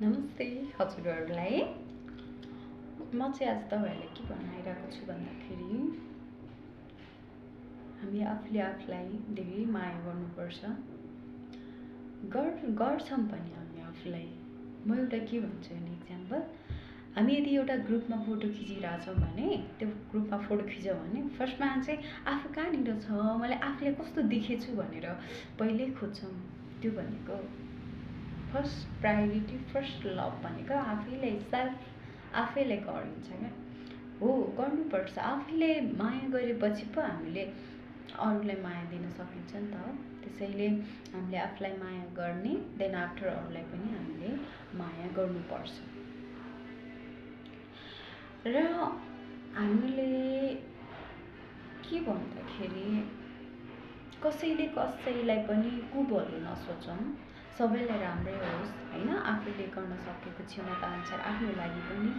नमस्ते हजुरहरूलाई। म चाहिँ आज तपाईँहरूलाई के भन्न आइरहेको छु भन्दाखेरि हामी आफूले आफूलाई धेरै माया गर्नुपर्छ। गर्छौँ पनि हामी आफूलाई। म एउटा के भन्छु भने इक्जाम्पल, हामी यदि एउटा ग्रुपमा फोटो खिचिरहेछौँ भने त्यो ग्रुपमा फोटो खिच्यौँ भने फर्स्टमा चाहिँ आफू कहाँनिर छ, मैले आफूले कस्तो देखेछु भनेर पहिल्यै खोज्छौँ। त्यो भनेको फर्स्ट प्रायोरिटी, फर्स्ट लभ भनेको आफैलाई गरिन्छ क्या। हो, गर्नुपर्छ। आफूले माया गरेपछि पो हामीले अरूलाई माया दिन सकिन्छ नि त। त्यसैले हामीले आफूलाई माया गर्ने, देन आफ्टर अरूलाई पनि हामीले माया गर्नुपर्छ। र हामीले के भन्दाखेरि कसैलाई पनि कुभहरू नसोचौँ। सबैलाई राम्रै होस् होइन। आफूले गर्न सकेको क्षमता अनुसार आफ्नो लागि पनि